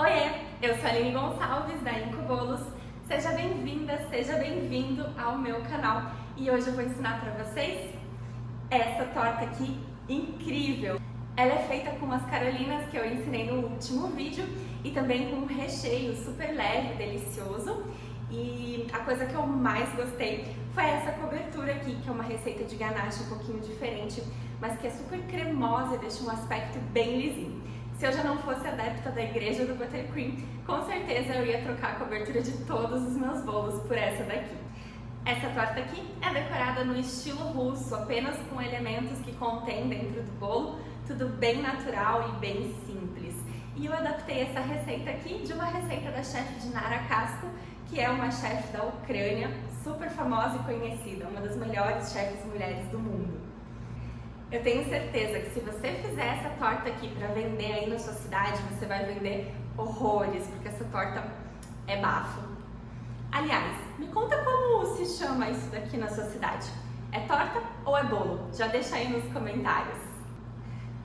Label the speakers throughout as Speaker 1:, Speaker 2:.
Speaker 1: Oiê, eu sou a Aline Gonçalves da Inco Bolos. Seja bem-vinda, seja bem-vindo ao meu canal. E hoje eu vou ensinar para vocês essa torta aqui incrível. Ela é feita com as carolinas que eu ensinei no último vídeo e também com um recheio super leve, delicioso. E a coisa que eu mais gostei foi essa cobertura aqui, que é uma receita de ganache um pouquinho diferente, mas que é super cremosa e deixa um aspecto bem lisinho. Se eu já não fosse adepta da igreja do buttercream, com certeza eu ia trocar a cobertura de todos os meus bolos por essa daqui. Essa torta aqui é decorada no estilo russo, apenas com elementos que contém dentro do bolo, tudo bem natural e bem simples. E eu adaptei essa receita aqui de uma receita da chefe Dinara Kasko, que é uma chefe da Ucrânia, super famosa e conhecida, uma das melhores chefes mulheres do mundo. Eu tenho certeza que se você fizer essa torta aqui para vender aí na sua cidade, você vai vender horrores, porque essa torta é bafo. Aliás, me conta como se chama isso daqui na sua cidade. É torta ou é bolo? Já deixa aí nos comentários.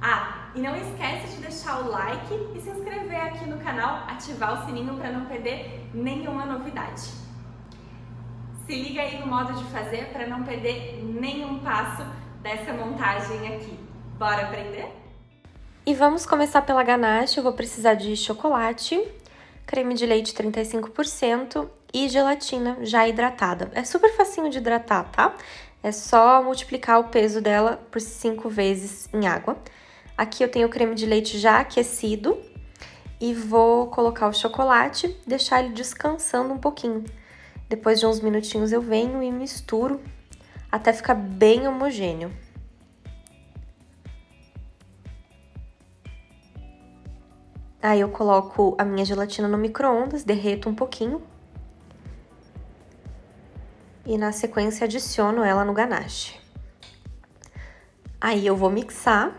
Speaker 1: Ah, e não esquece de deixar o like e se inscrever aqui no canal, ativar o sininho para não perder nenhuma novidade. Se liga aí no modo de fazer para não perder nenhum passo dessa montagem aqui. Bora aprender?
Speaker 2: E vamos começar pela ganache. Eu vou precisar de chocolate, creme de leite 35% e gelatina já hidratada. É super facinho de hidratar, tá? É só multiplicar o peso dela por 5 vezes em água. Aqui eu tenho o creme de leite já aquecido e vou colocar o chocolate, deixar ele descansando um pouquinho. Depois de uns minutinhos eu venho e misturo até ficar bem homogêneo. Aí eu coloco a minha gelatina no micro-ondas, derreto um pouquinho. E na sequência adiciono ela no ganache. Aí eu vou mixar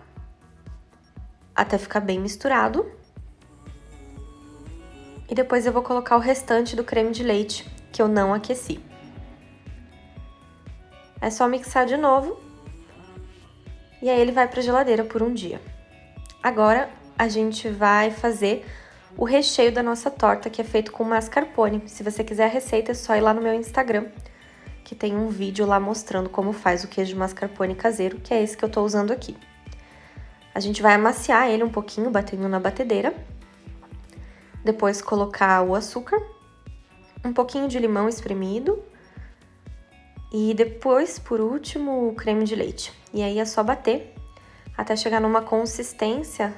Speaker 2: até ficar bem misturado. E depois eu vou colocar o restante do creme de leite, que eu não aqueci. É só mixar de novo. E aí ele vai para a geladeira por um dia. Agora a gente vai fazer o recheio da nossa torta, que é feito com mascarpone. Se você quiser a receita, é só ir lá no meu Instagram, que tem um vídeo lá mostrando como faz o queijo mascarpone caseiro, que é esse que eu tô usando aqui. A gente vai amaciar ele um pouquinho, batendo na batedeira. Depois colocar o açúcar, um pouquinho de limão espremido. E depois, por último, o creme de leite. E aí é só bater até chegar numa consistência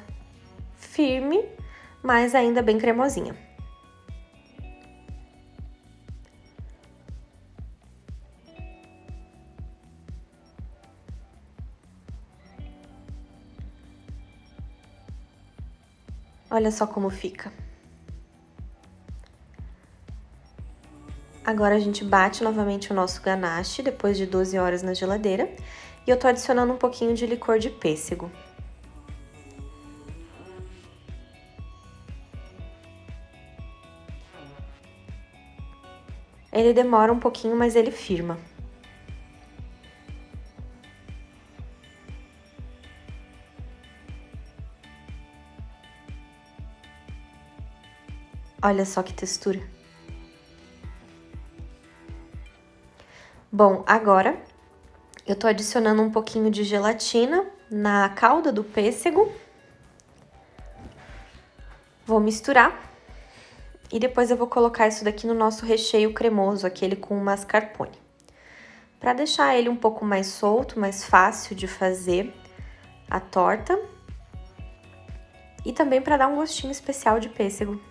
Speaker 2: firme, mas ainda bem cremosinha. Olha só como fica. Agora a gente bate novamente o nosso ganache, depois de 12 horas na geladeira. E eu tô adicionando um pouquinho de licor de pêssego. Ele demora um pouquinho, mas ele firma. Olha só que textura. Bom, agora eu tô adicionando um pouquinho de gelatina na calda do pêssego. Vou misturar. E depois eu vou colocar isso daqui no nosso recheio cremoso, aquele com mascarpone. Para deixar ele um pouco mais solto, mais fácil de fazer a torta. E também para dar um gostinho especial de pêssego.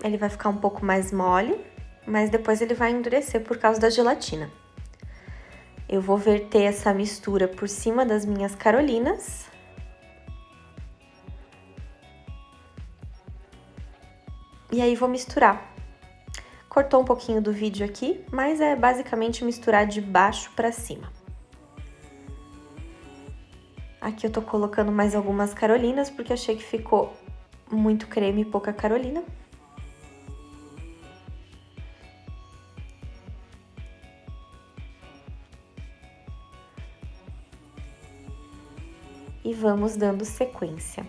Speaker 2: Ele vai ficar um pouco mais mole, mas depois ele vai endurecer por causa da gelatina. Eu vou verter essa mistura por cima das minhas carolinas. E aí vou misturar. Cortou um pouquinho do vídeo aqui, mas é basicamente misturar de baixo para cima. Aqui eu tô colocando mais algumas carolinas, porque achei que ficou muito creme e pouca carolina. E vamos dando sequência.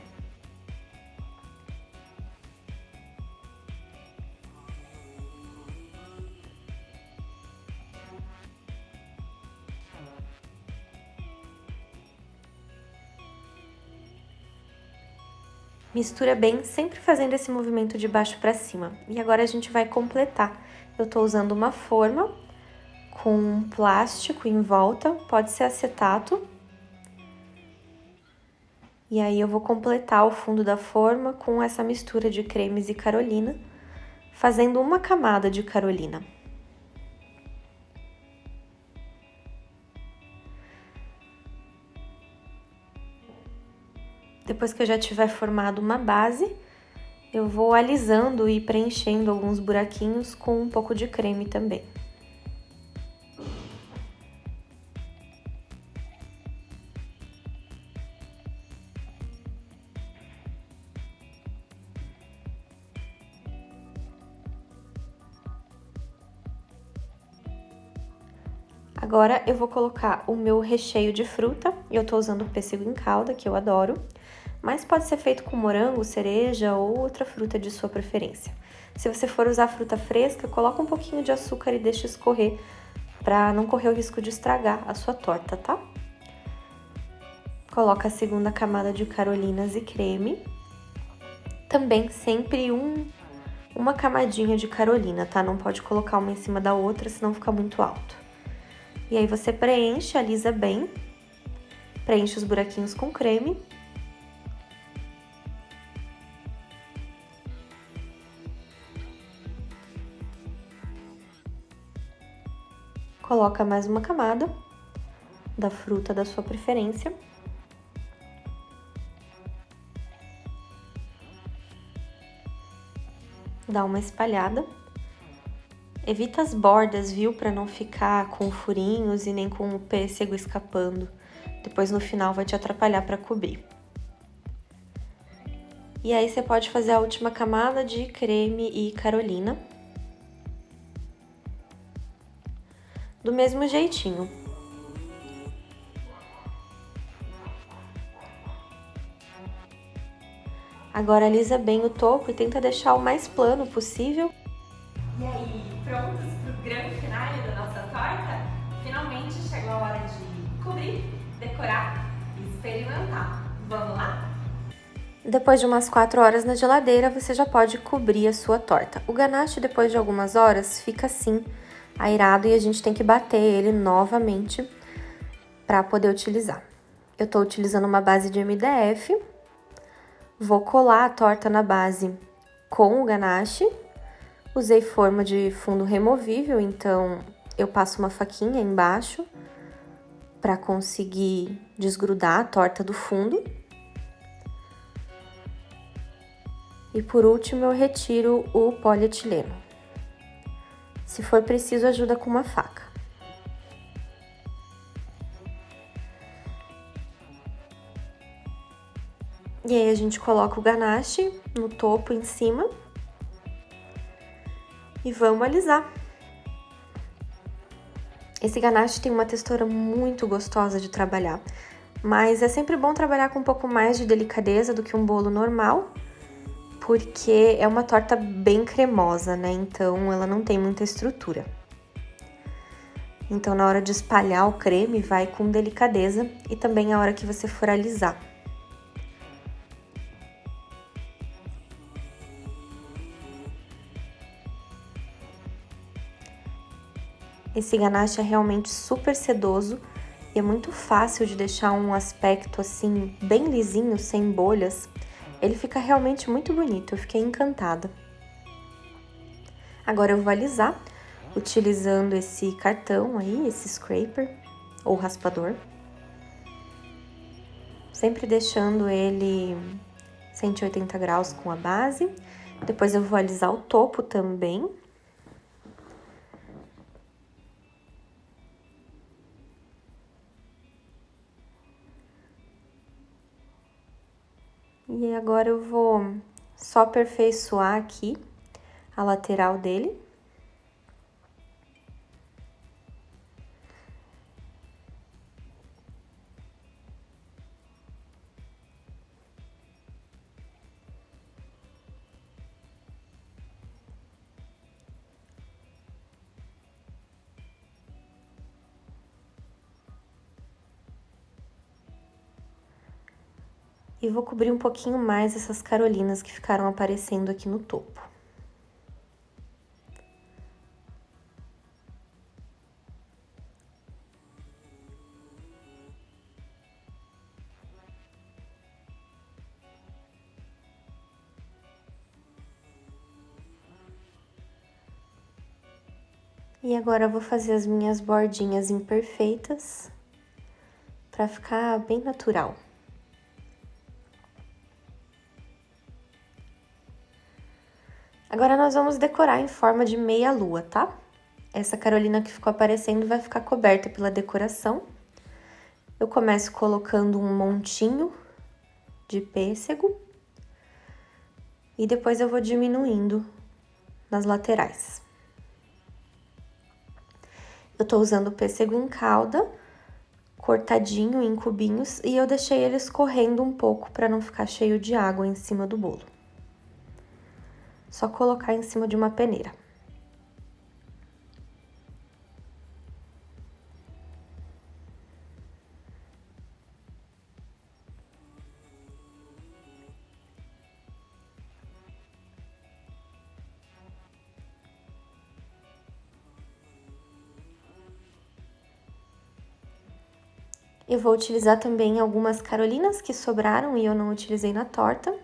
Speaker 2: Mistura bem, sempre fazendo esse movimento de baixo para cima. E agora a gente vai completar. Eu tô usando uma forma com um plástico em volta, pode ser acetato. E aí eu vou completar o fundo da forma com essa mistura de cremes e carolina, fazendo uma camada de carolina. Depois que eu já tiver formado uma base, eu vou alisando e preenchendo alguns buraquinhos com um pouco de creme também. Agora eu vou colocar o meu recheio de fruta, eu tô usando pêssego em calda, que eu adoro, mas pode ser feito com morango, cereja ou outra fruta de sua preferência. Se você for usar fruta fresca, coloca um pouquinho de açúcar e deixa escorrer, para não correr o risco de estragar a sua torta, tá? Coloca a segunda camada de carolinas e creme. Também sempre uma camadinha de carolina, tá? Não pode colocar uma em cima da outra, senão fica muito alto. E aí você preenche, alisa bem, preenche os buraquinhos com creme. Coloca mais uma camada da fruta da sua preferência. Dá uma espalhada. Evita as bordas, viu? Para não ficar com furinhos e nem com o pêssego escapando. Depois no final vai te atrapalhar para cobrir. E aí você pode fazer a última camada de creme e carolina. Do mesmo jeitinho. Agora alisa bem o topo e tenta deixar o mais plano possível.
Speaker 1: E aí, prontos para o grande finale da nossa torta? Finalmente chegou a hora de cobrir, decorar e experimentar. Vamos lá?
Speaker 2: Depois de umas 4 horas na geladeira, você já pode cobrir a sua torta. O ganache, depois de algumas horas, fica assim, airado, e a gente tem que bater ele novamente para poder utilizar. Eu tô utilizando uma base de MDF, vou colar a torta na base com o ganache. Usei forma de fundo removível, então eu passo uma faquinha embaixo para conseguir desgrudar a torta do fundo. E por último eu retiro o polietileno. Se for preciso, ajuda com uma faca. E aí a gente coloca o ganache no topo em cima. E vamos alisar. Esse ganache tem uma textura muito gostosa de trabalhar, mas é sempre bom trabalhar com um pouco mais de delicadeza do que um bolo normal, porque é uma torta bem cremosa, né? Então ela não tem muita estrutura. Então na hora de espalhar o creme, vai com delicadeza, e também a hora que você for alisar. Esse ganache é realmente super sedoso e é muito fácil de deixar um aspecto assim bem lisinho, sem bolhas. Ele fica realmente muito bonito, eu fiquei encantada. Agora eu vou alisar utilizando esse cartão aí, esse scraper ou raspador. Sempre deixando ele 180 graus com a base. Depois eu vou alisar o topo também. E agora eu vou só aperfeiçoar aqui a lateral dele. E vou cobrir um pouquinho mais essas carolinas que ficaram aparecendo aqui no topo. E agora eu vou fazer as minhas bordinhas imperfeitas para ficar bem natural. Agora nós vamos decorar em forma de meia lua, tá? Essa carolina que ficou aparecendo vai ficar coberta pela decoração. Eu começo colocando um montinho de pêssego e depois eu vou diminuindo nas laterais. Eu tô usando o pêssego em calda, cortadinho em cubinhos, e eu deixei ele escorrendo um pouco para não ficar cheio de água em cima do bolo. Só colocar em cima de uma peneira. Eu vou utilizar também algumas carolinas que sobraram e eu não utilizei na torta.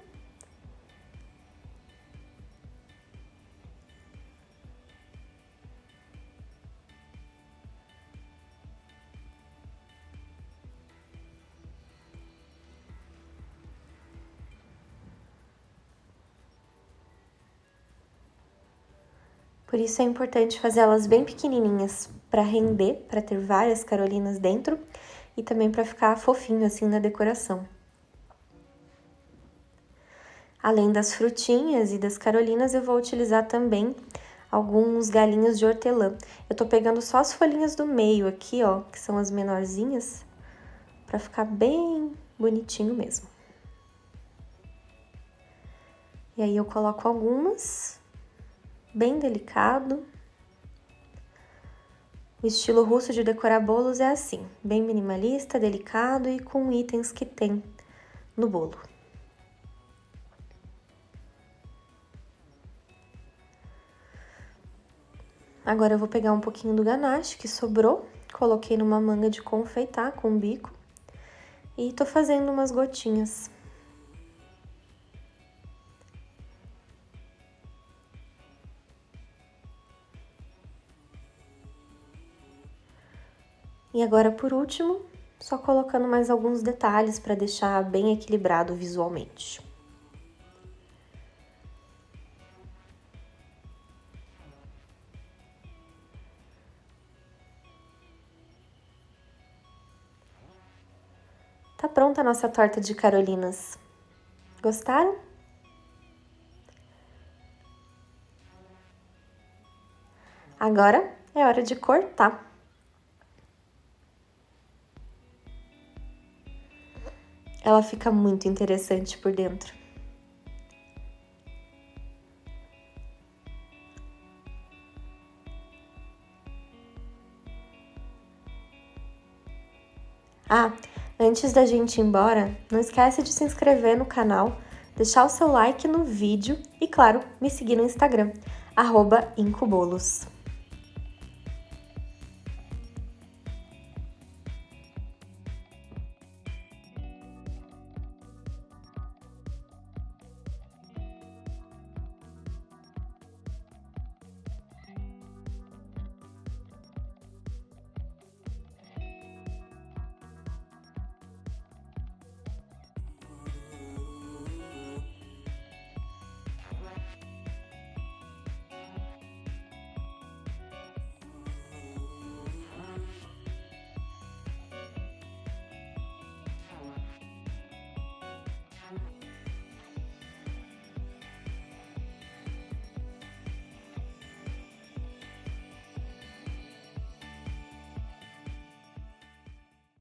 Speaker 2: Por isso é importante fazer elas bem pequenininhas para render, para ter várias carolinas dentro e também para ficar fofinho assim na decoração. Além das frutinhas e das carolinas, eu vou utilizar também alguns galinhos de hortelã. Eu tô pegando só as folhinhas do meio aqui, ó, que são as menorzinhas, para ficar bem bonitinho mesmo. E aí eu coloco algumas, bem delicado. O estilo russo de decorar bolos é assim, bem minimalista, delicado e com itens que tem no bolo. Agora eu vou pegar um pouquinho do ganache que sobrou, coloquei numa manga de confeitar com bico e tô fazendo umas gotinhas. E agora, por último, só colocando mais alguns detalhes para deixar bem equilibrado visualmente. Tá pronta a nossa torta de carolinas. Gostaram? Agora é hora de cortar. Ela fica muito interessante por dentro. Ah, antes da gente ir embora, não esquece de se inscrever no canal, deixar o seu like no vídeo e, claro, me seguir no Instagram, @incubolos.